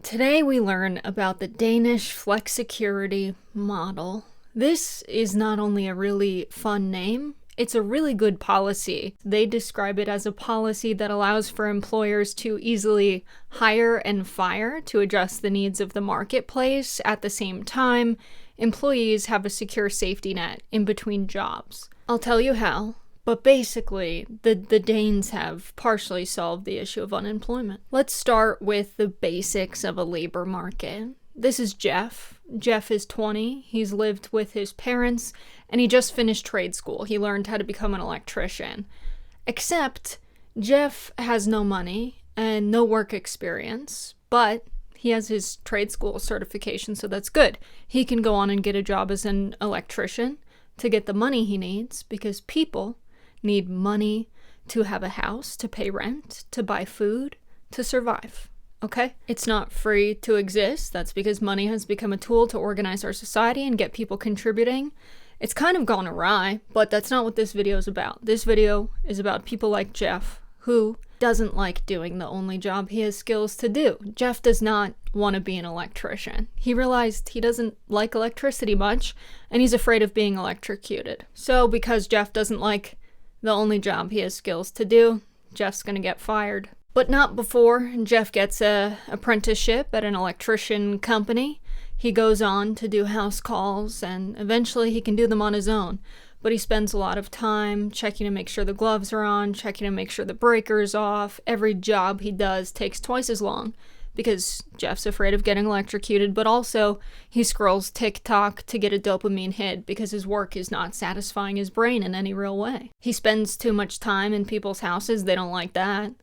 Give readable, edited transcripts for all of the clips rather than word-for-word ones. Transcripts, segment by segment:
Today we learn about the Danish Flexicurity model. This is not only a really fun name, it's a really good policy. They describe it as a policy that allows for employers to easily hire and fire to adjust the needs of the marketplace. At the same time, employees have a secure safety net in between jobs. I'll tell you how. But basically, the Danes have partially solved the issue of unemployment. Let's start with the basics of a labor market. This is Jeff. Jeff is 20. He's lived with his parents, and he just finished trade school. He learned how to become an electrician. Except, Jeff has no money and no work experience, but he has his trade school certification, so that's good. He can go on and get a job as an electrician to get the money he needs, because people need money to have a house, to pay rent, to buy food, to survive, okay? It's not free to exist. That's because money has become a tool to organize our society and get people contributing. It's kind of gone awry, but that's not what this video is about. This video is about people like Jeff, who doesn't like doing the only job he has skills to do. Jeff does not want to be an electrician. He realized he doesn't like electricity much, and he's afraid of being electrocuted. So because Jeff doesn't like the only job he has skills to do, Jeff's gonna get fired. But not before Jeff gets a apprenticeship at an electrician company. He goes on to do house calls, and eventually he can do them on his own. But he spends a lot of time checking to make sure the gloves are on, checking to make sure the breaker's off. Every job he does takes twice as long, because Jeff's afraid of getting electrocuted, but also he scrolls TikTok to get a dopamine hit because his work is not satisfying his brain in any real way. He spends too much time in people's houses. They don't like that.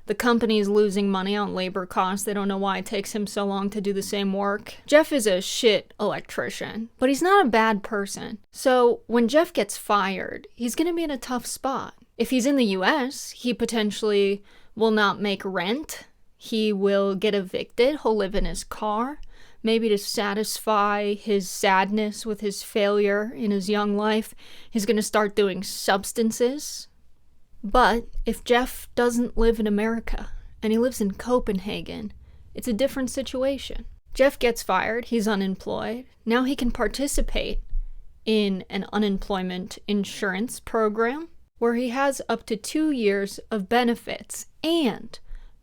The company's losing money on labor costs. They don't know why it takes him so long to do the same work. Jeff is a shit electrician, but he's not a bad person. So when Jeff gets fired, he's gonna be in a tough spot. If he's in the US, he potentially will not make rent. He will get evicted. He'll live in his car, maybe to satisfy his sadness with his failure in his young life. He's going to start doing substances. But if Jeff doesn't live in America and he lives in Copenhagen, it's a different situation. Jeff gets fired. He's unemployed. Now he can participate in an unemployment insurance program where he has up to 2 years of benefits and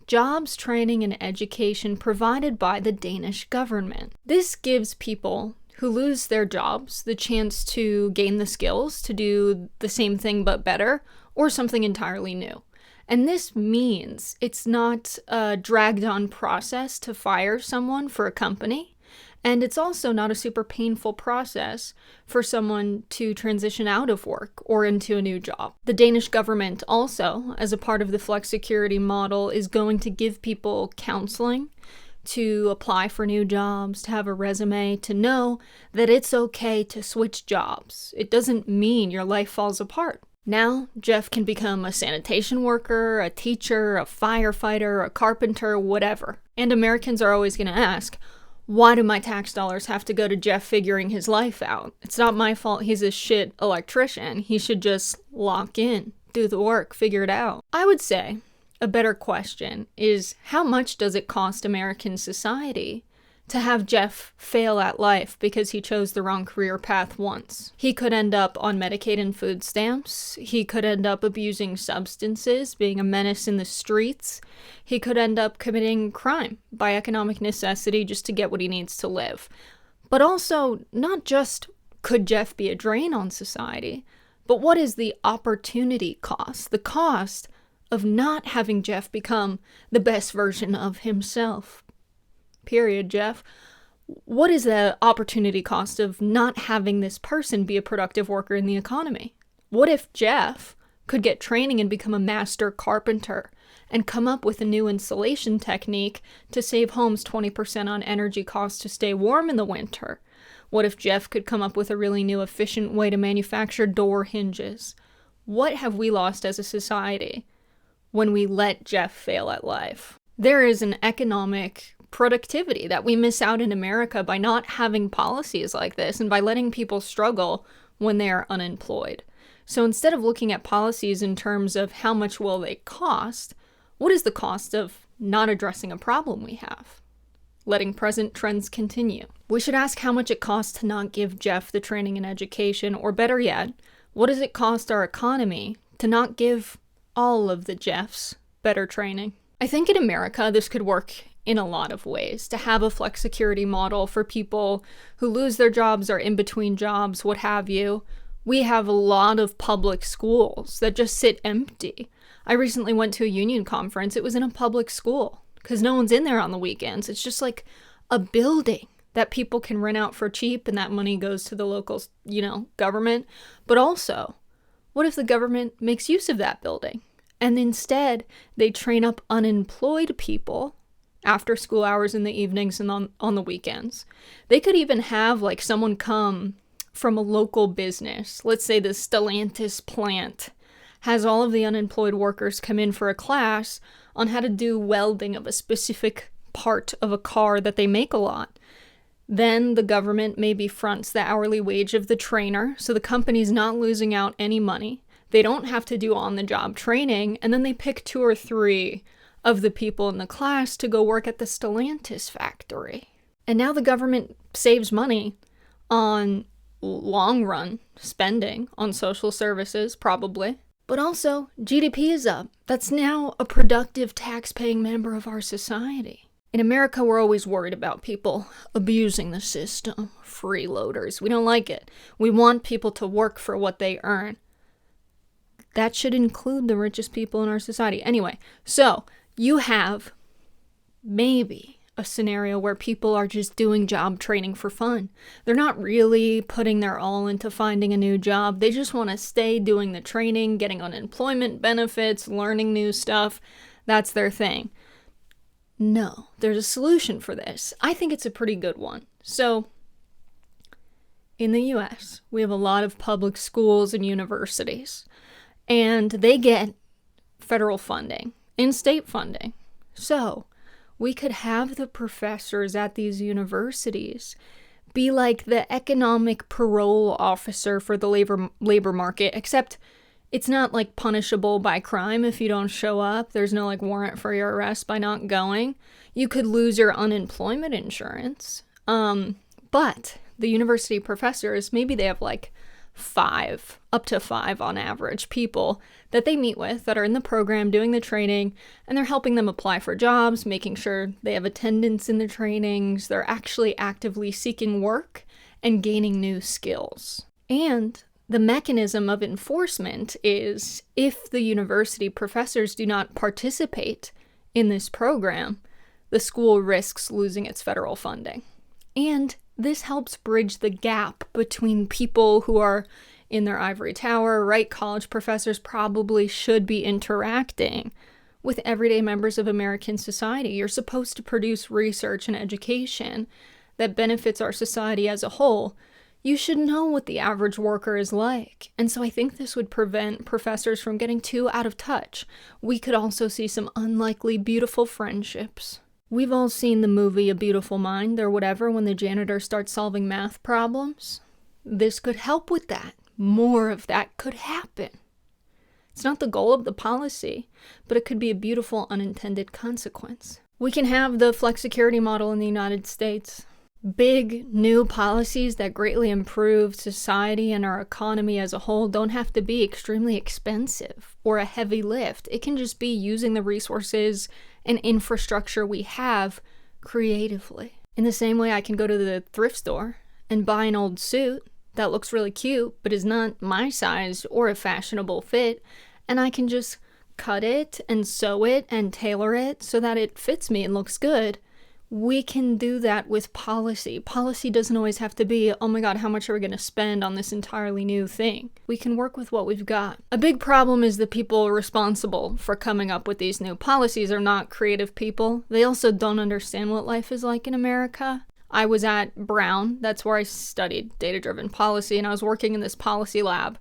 jobs, training, and education provided by the Danish government. This gives people who lose their jobs the chance to gain the skills to do the same thing but better, or something entirely new. And this means it's not a dragged-on process to fire someone for a company, and it's also not a super painful process for someone to transition out of work or into a new job. The Danish government also, as a part of the Flexicurity model, is going to give people counseling to apply for new jobs, to have a resume, to know that it's okay to switch jobs. It doesn't mean your life falls apart. Now, Jeff can become a sanitation worker, a teacher, a firefighter, a carpenter, whatever. And Americans are always going to ask, why do my tax dollars have to go to Jeff figuring his life out? It's not my fault he's a shit electrician. He should just lock in, do the work, figure it out. I would say a better question is, how much does it cost American society to have Jeff fail at life because he chose the wrong career path once? He could end up on Medicaid and food stamps. He could end up abusing substances, being a menace in the streets. He could end up committing crime by economic necessity just to get what he needs to live. But also, not just could Jeff be a drain on society, but what is the opportunity cost? The cost of not having Jeff become the best version of himself. Period, Jeff. What is the opportunity cost of not having this person be a productive worker in the economy? What if Jeff could get training and become a master carpenter and come up with a new insulation technique to save homes 20% on energy costs to stay warm in the winter? What if Jeff could come up with a really new efficient way to manufacture door hinges? What have we lost as a society when we let Jeff fail at life? There is an economic productivity that we miss out in America by not having policies like this and by letting people struggle when they are unemployed. So instead of looking at policies in terms of how much will they cost, what is the cost of not addressing a problem we have? letting present trends continue. We should ask how much it costs to not give Jeff the training and education, or better yet, what does it cost our economy to not give all of the Jeffs better training? I think in America, this could work in a lot of ways, to have a flexicurity model for people who lose their jobs or in between jobs, what have you. We have a lot of public schools that just sit empty. I recently went to a union conference. It was in a public school because no one's in there on the weekends. It's just like a building that people can rent out for cheap, and that money goes to the local, government. But also, what if the government makes use of that building and instead they train up unemployed people after school hours in the evenings and on the weekends? They could even have like someone come from a local business. Let's say the Stellantis plant has all of the unemployed workers come in for a class on how to do welding of a specific part of a car that they make a lot. Then the government maybe fronts the hourly wage of the trainer, so the company's not losing out any money. They don't have to do on-the-job training, and then they pick 2 or 3 of the people in the class to go work at the Stellantis factory. And now the government saves money on long-run spending on social services, probably. But also, GDP is up. That's now a productive tax-paying member of our society. In America, we're always worried about people abusing the system, freeloaders. We don't like it. We want people to work for what they earn. That should include the richest people in our society. Anyway, so you have maybe a scenario where people are just doing job training for fun. They're not really putting their all into finding a new job. They just want to stay doing the training, getting unemployment benefits, learning new stuff. That's their thing. No, there's a solution for this. I think it's a pretty good one. So, in the US, we have a lot of public schools and universities, and they get federal funding and state funding. So, we could have the professors at these universities be like the economic parole officer for the labor market, except it's not like punishable by crime if you don't show up. There's no like warrant for your arrest by not going. You could lose your unemployment insurance. But the university professors, maybe they have like 5, up to 5 on average, people that they meet with that are in the program doing the training, and they're helping them apply for jobs, making sure they have attendance in the trainings, they're actually actively seeking work and gaining new skills. And the mechanism of enforcement is if the university professors do not participate in this program, the school risks losing its federal funding. And this helps bridge the gap between people who are in their ivory tower, right? College professors probably should be interacting with everyday members of American society. You're supposed to produce research and education that benefits our society as a whole. You should know what the average worker is like. And so I think this would prevent professors from getting too out of touch. We could also see some unlikely beautiful friendships. We've all seen the movie A Beautiful Mind or whatever when the janitor starts solving math problems. This could help with that. More of that could happen. It's not the goal of the policy, but it could be a beautiful unintended consequence. We can have the flexicurity model in the United States. Big new policies that greatly improve society and our economy as a whole don't have to be extremely expensive or a heavy lift. It can just be using the resources and infrastructure we have creatively. In the same way I can go to the thrift store and buy an old suit that looks really cute but is not my size or a fashionable fit, and I can just cut it and sew it and tailor it so that it fits me and looks good. We can do that with policy. Policy doesn't always have to be, oh my god, how much are we going to spend on this entirely new thing? We can work with what we've got. A big problem is the people responsible for coming up with these new policies are not creative people. They also don't understand what life is like in America. I was at Brown, that's where I studied data-driven policy, and I was working in this policy lab.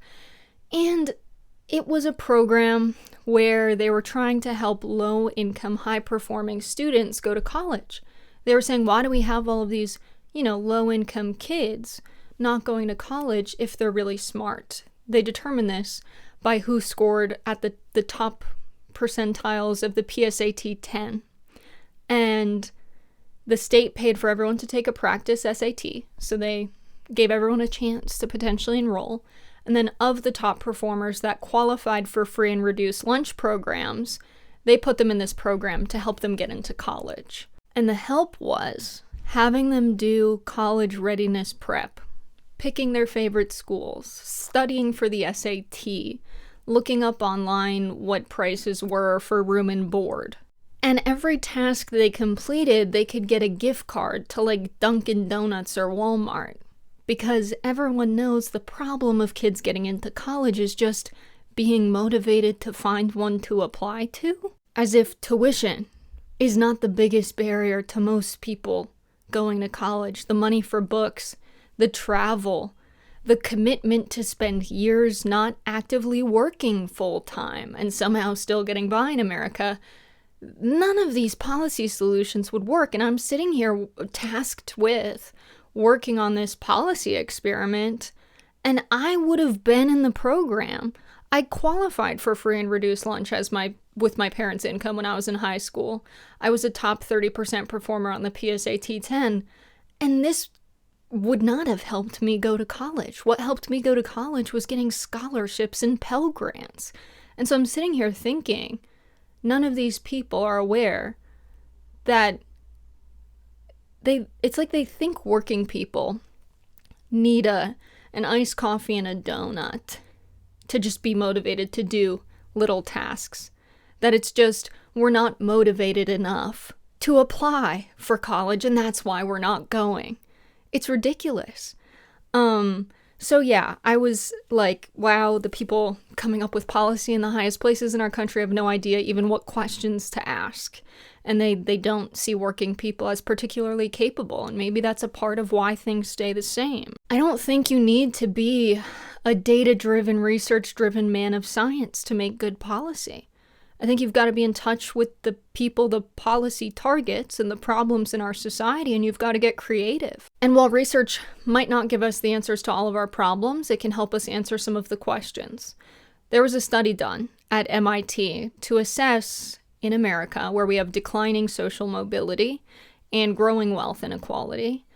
And it was a program where they were trying to help low-income, high-performing students go to college. They were saying, why do we have all of these, low-income kids not going to college if they're really smart? They determine this by who scored at the top percentiles of the PSAT 10. And The state paid for everyone to take a practice SAT, so they gave everyone a chance to potentially enroll. And then of the top performers that qualified for free and reduced lunch programs, they put them in this program to help them get into college. And the help was having them do college readiness prep, picking their favorite schools, studying for the SAT, looking up online what prices were for room and board. And every task they completed, they could get a gift card to like Dunkin' Donuts or Walmart. Because everyone knows the problem of kids getting into college is just being motivated to find one to apply to. As if tuition is not the biggest barrier to most people going to college. The money for books, the travel, the commitment to spend years not actively working full-time and somehow still getting by in America. None of these policy solutions would work. And I'm sitting here tasked with working on this policy experiment, and I would have been in the program. I qualified for free and reduced lunch with my parents' income when I was in high school. I was a top 30% performer on the PSAT 10, and this would not have helped me go to college. What helped me go to college was getting scholarships and Pell Grants. And so I'm sitting here thinking, none of these people are aware that it's like they think working people need an iced coffee and a donut to just be motivated to do little tasks. That it's just, we're not motivated enough to apply for college, and that's why we're not going. It's ridiculous. So yeah, I was like, wow, the people coming up with policy in the highest places in our country have no idea even what questions to ask. And they don't see working people as particularly capable. And maybe that's a part of why things stay the same. I don't think you need to be a data-driven, research-driven man of science to make good policy. I think you've got to be in touch with the people the policy targets and the problems in our society, and you've got to get creative. And while research might not give us the answers to all of our problems, it can help us answer some of the questions. There was a study done at MIT to assess, in America, where we have declining social mobility and growing wealth inequality,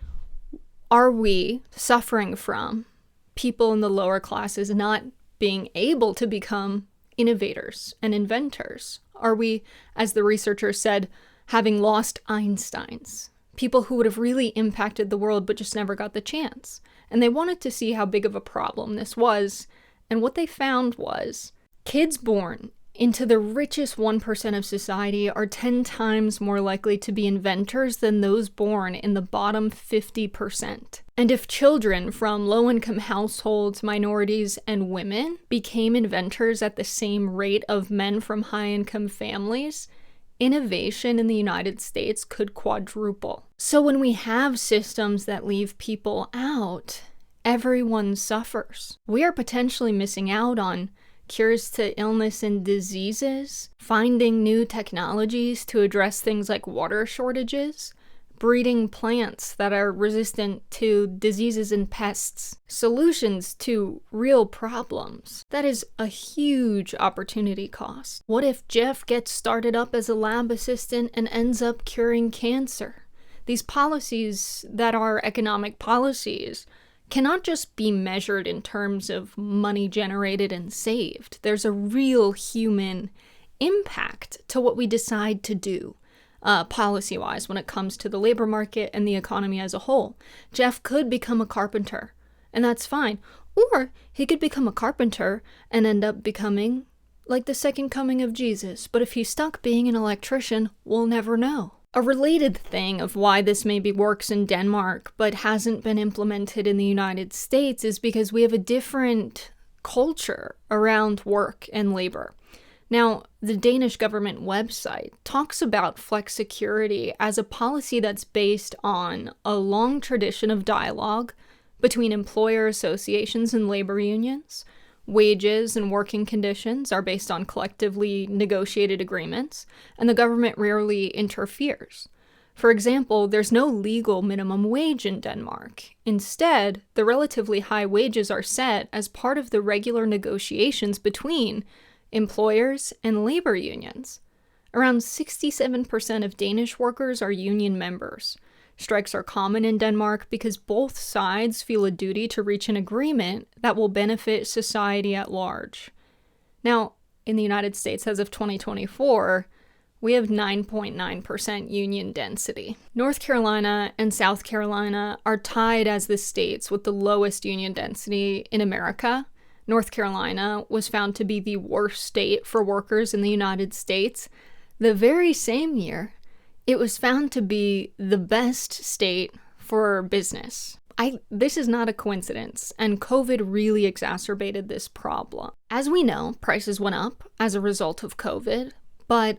are we suffering from people in the lower classes not being able to become innovators and inventors? Are we, as the researcher said, having lost Einsteins? People who would have really impacted the world but just never got the chance. And they wanted to see how big of a problem this was. And what they found was kids born into the richest 1% of society are 10 times more likely to be inventors than those born in the bottom 50%. And if children from low-income households, minorities, and women became inventors at the same rate of men from high-income families, innovation in the United States could quadruple. So when we have systems that leave people out, everyone suffers. We are potentially missing out on cures to illness and diseases, finding new technologies to address things like water shortages, breeding plants that are resistant to diseases and pests, solutions to real problems. That is a huge opportunity cost. What if Jeff gets started up as a lab assistant and ends up curing cancer? These policies that are economic policies cannot just be measured in terms of money generated and saved. There's a real human impact to what we decide to do, policy-wise, when it comes to the labor market and the economy as a whole. Jeff could become a carpenter, and that's fine. Or he could become a carpenter and end up becoming like the second coming of Jesus. But if he's stuck being an electrician, we'll never know. A related thing of why this maybe works in Denmark but hasn't been implemented in the United States is because we have a different culture around work and labor. Now, the Danish government website talks about flexicurity as a policy that's based on a long tradition of dialogue between employer associations and labor unions. Wages and working conditions are based on collectively negotiated agreements, and the government rarely interferes. For example, there's no legal minimum wage in Denmark. Instead, the relatively high wages are set as part of the regular negotiations between employers and labor unions. Around 67% of Danish workers are union members. Strikes are common in Denmark because both sides feel a duty to reach an agreement that will benefit society at large. Now, in the United States, as of 2024, we have 9.9% union density. North Carolina and South Carolina are tied as the states with the lowest union density in America. North Carolina was found to be the worst state for workers in the United States. The very same year, it was found to be the best state for business. This is not a coincidence, and COVID really exacerbated this problem. As we know, prices went up as a result of COVID, but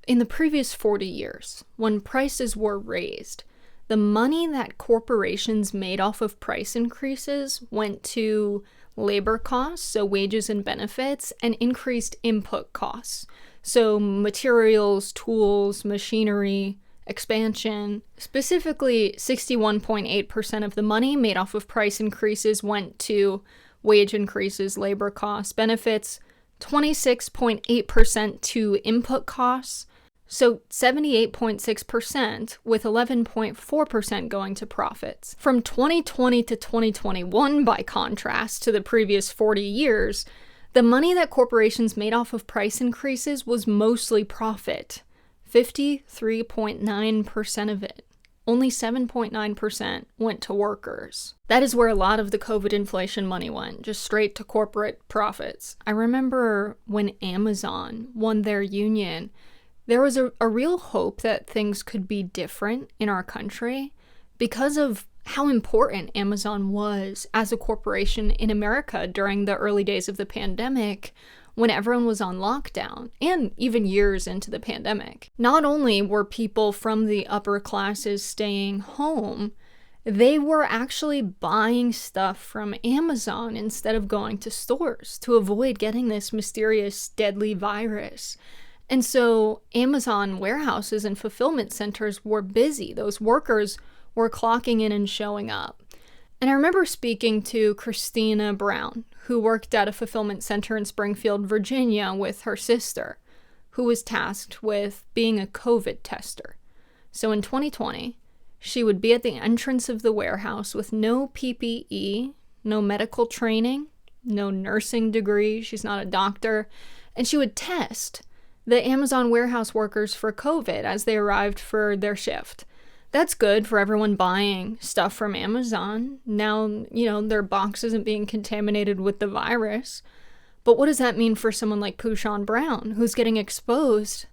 in the previous 40 years, when prices were raised, the money that corporations made off of price increases went to labor costs, so wages and benefits, and increased input costs, so materials, tools, machinery, expansion. Specifically, 61.8% of the money made off of price increases went to wage increases, labor costs, benefits, 26.8% to input costs, so 78.6%, with 11.4% going to profits. From 2020 to 2021, by contrast to the previous 40 years, the money that corporations made off of price increases was mostly profit. 53.9% of it. Only 7.9% went to workers. That is where a lot of the COVID inflation money went, just straight to corporate profits. I remember when Amazon won their union, there was a real hope that things could be different in our country because of how important Amazon was as a corporation in America during the early days of the pandemic, when everyone was on lockdown, and even years into the pandemic. Not only were people from the upper classes staying home, they were actually buying stuff from Amazon instead of going to stores to avoid getting this mysterious deadly virus. And so Amazon warehouses and fulfillment centers were busy. Those workers were clocking in and showing up. And I remember speaking to Christina Brown, who worked at a fulfillment center in Springfield, Virginia, with her sister, who was tasked with being a COVID tester. So in 2020, she would be at the entrance of the warehouse with no PPE, no medical training, no nursing degree, she's not a doctor, and she would test the Amazon warehouse workers for COVID as they arrived for their shift. That's good for everyone buying stuff from Amazon. Now, their box isn't being contaminated with the virus. But what does that mean for someone like Pushan Brown, who's getting exposed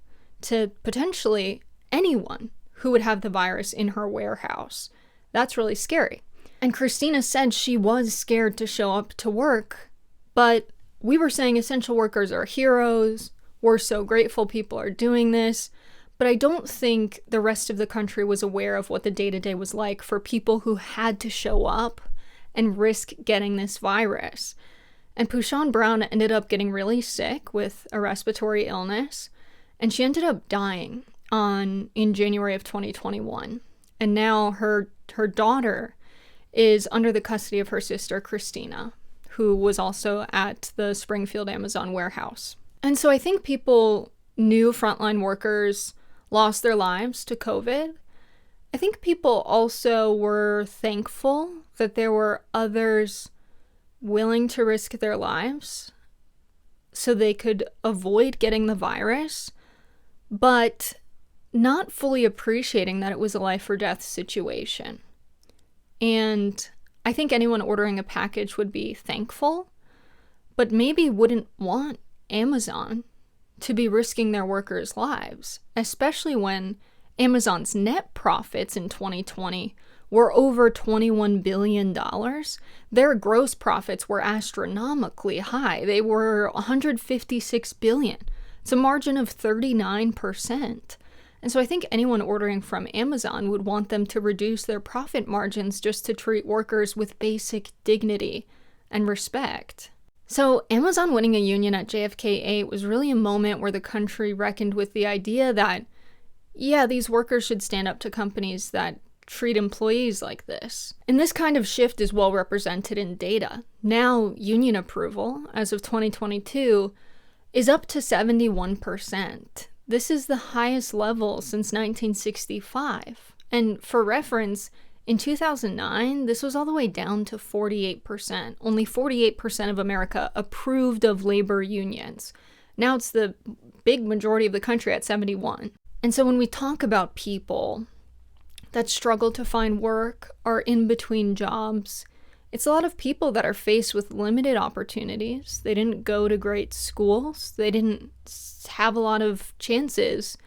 to potentially anyone who would have the virus in her warehouse? That's really scary. And Christina said she was scared to show up to work, but we were saying essential workers are heroes. We're so grateful people are doing this. But I don't think the rest of the country was aware of what the day-to-day was like for people who had to show up and risk getting this virus. And Pushan Brown ended up getting really sick with a respiratory illness, and she ended up dying in January of 2021. And now her daughter is under the custody of her sister, Christina, who was also at the Springfield Amazon warehouse. And so I think people knew frontline workers lost their lives to COVID. I think people also were thankful that there were others willing to risk their lives so they could avoid getting the virus, but not fully appreciating that it was a life or death situation. And I think anyone ordering a package would be thankful, but maybe wouldn't want Amazon to be risking their workers' lives, especially when Amazon's net profits in 2020 were over $21 billion. Their gross profits were astronomically high. They were $156 billion. It's a margin of 39%. And so I think anyone ordering from Amazon would want them to reduce their profit margins just to treat workers with basic dignity and respect. So Amazon winning a union at JFK 8 was really a moment where the country reckoned with the idea that, these workers should stand up to companies that treat employees like this. And this kind of shift is well represented in data. Now, union approval, as of 2022, is up to 71%. This is the highest level since 1965. And for reference, in 2009, this was all the way down to 48%. Only 48% of America approved of labor unions. Now it's the big majority of the country at 71%. And so when we talk about people that struggle to find work, are in between jobs, it's a lot of people that are faced with limited opportunities. They didn't go to great schools. They didn't have a lot of chances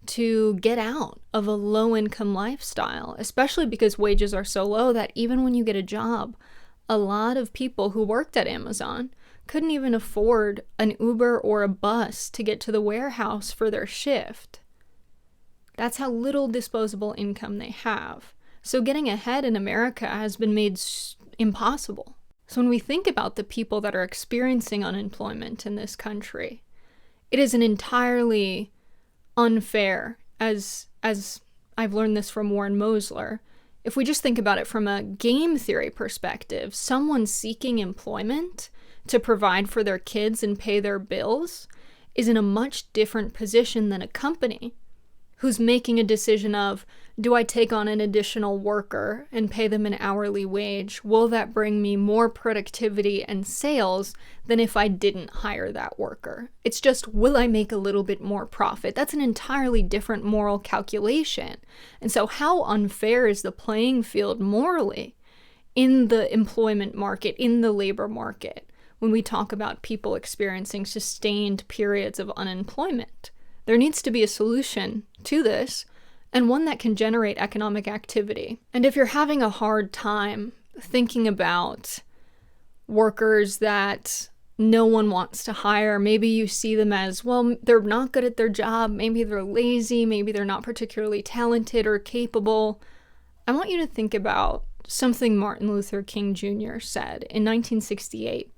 to get out of a low-income lifestyle, especially because wages are so low that even when you get a job, a lot of people who worked at Amazon couldn't even afford an Uber or a bus to get to the warehouse for their shift. That's how little disposable income they have. So getting ahead in America has been made impossible. So when we think about the people that are experiencing unemployment in this country, it is an entirely unfair, as I've learned this from Warren Mosler. If we just think about it from a game theory perspective, someone seeking employment to provide for their kids and pay their bills is in a much different position than a company who's making a decision of, do I take on an additional worker and pay them an hourly wage? Will that bring me more productivity and sales than if I didn't hire that worker? It's just, will I make a little bit more profit? That's an entirely different moral calculation. And so how unfair is the playing field morally in the employment market, in the labor market, when we talk about people experiencing sustained periods of unemployment? There needs to be a solution to this, and one that can generate economic activity. And if you're having a hard time thinking about workers that no one wants to hire, maybe you see them as, well, they're not good at their job, maybe they're lazy, maybe they're not particularly talented or capable, I want you to think about something Martin Luther King Jr. said in 1968.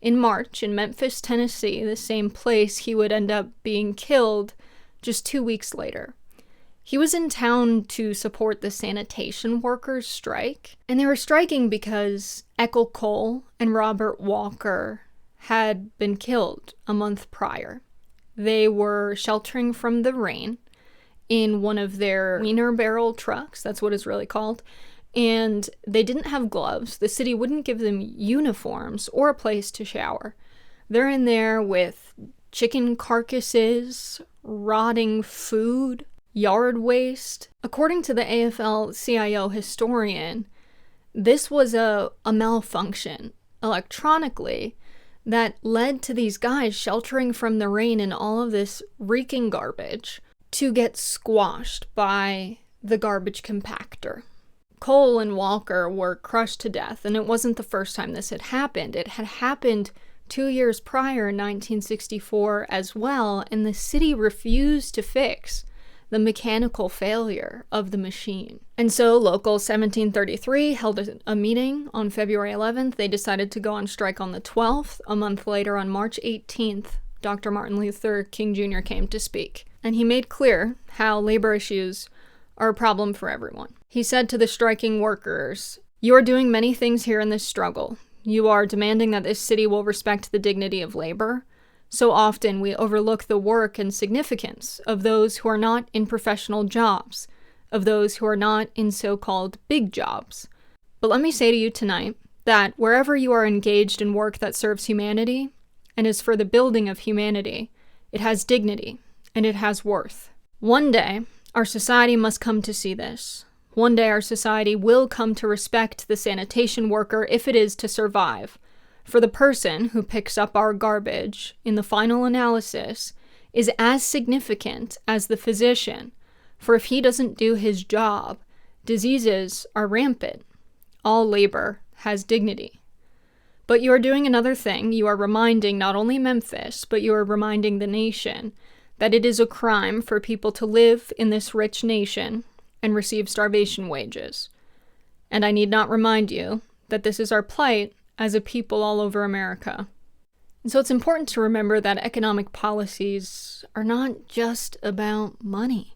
In March, in Memphis, Tennessee, the same place he would end up being killed just 2 weeks later. He was in town to support the sanitation workers' strike, and they were striking because Eckel Cole and Robert Walker had been killed a month prior. They were sheltering from the rain in one of their wiener barrel trucks, that's what it's really called, and they didn't have gloves. The city wouldn't give them uniforms or a place to shower. They're in there with chicken carcasses, rotting food, yard waste. According to the AFL-CIO historian, this was a malfunction electronically that led to these guys sheltering from the rain and all of this reeking garbage to get squashed by the garbage compactor. Cole and Walker were crushed to death, and it wasn't the first time this had happened. It had happened 2 years prior in 1964 as well, and the city refused to fix the mechanical failure of the machine. And so Local 1733 held a meeting on February 11th. They decided to go on strike on the 12th. A month later, on March 18th, Dr. Martin Luther King Jr. came to speak, and he made clear how labor issues are a problem for everyone. He said to the striking workers, "You are doing many things here in this struggle. You are demanding that this city will respect the dignity of labor. So often we overlook the work and significance of those who are not in professional jobs, of those who are not in so-called big jobs. But let me say to you tonight that wherever you are engaged in work that serves humanity and is for the building of humanity, it has dignity and it has worth. One day, our society must come to see this. One day our society will come to respect the sanitation worker if it is to survive. For the person who picks up our garbage, in the final analysis, is as significant as the physician. For if he doesn't do his job, diseases are rampant. All labor has dignity. But you are doing another thing. You are reminding not only Memphis, but you are reminding the nation that it is a crime for people to live in this rich nation and receive starvation wages. And I need not remind you that this is our plight as a people all over America. And so it's important to remember that economic policies are not just about money.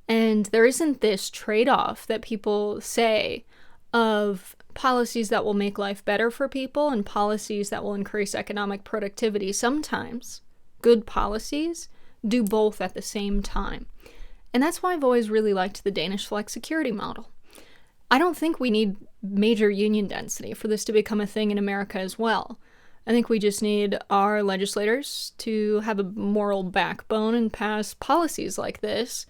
And there isn't this trade-off that people say of policies that will make life better for people and policies that will increase economic productivity. Sometimes good policies do both at the same time. And that's why I've always really liked the Danish Flexicurity model. I don't think we need major union density for this to become a thing in America as well. I think we just need our legislators to have a moral backbone and pass policies like this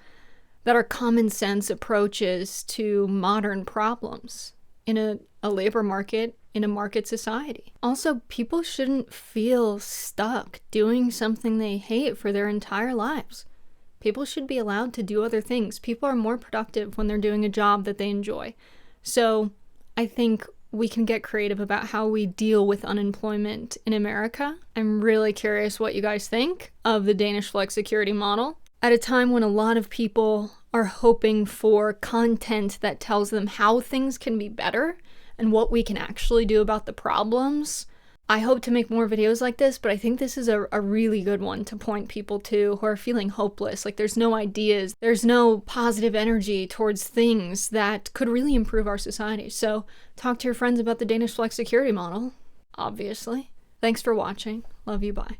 that are common sense approaches to modern problems in a labor market, in a market society. Also, people shouldn't feel stuck doing something they hate for their entire lives. People should be allowed to do other things. People are more productive when they're doing a job that they enjoy. So I think we can get creative about how we deal with unemployment in America. I'm really curious what you guys think of the Danish Flexicurity model. At a time when a lot of people are hoping for content that tells them how things can be better and what we can actually do about the problems, I hope to make more videos like this, but I think this is a really good one to point people to who are feeling hopeless. Like there's no ideas, there's no positive energy towards things that could really improve our society. So talk to your friends about the Danish Flexicurity model, obviously. Thanks for watching. Love you, bye.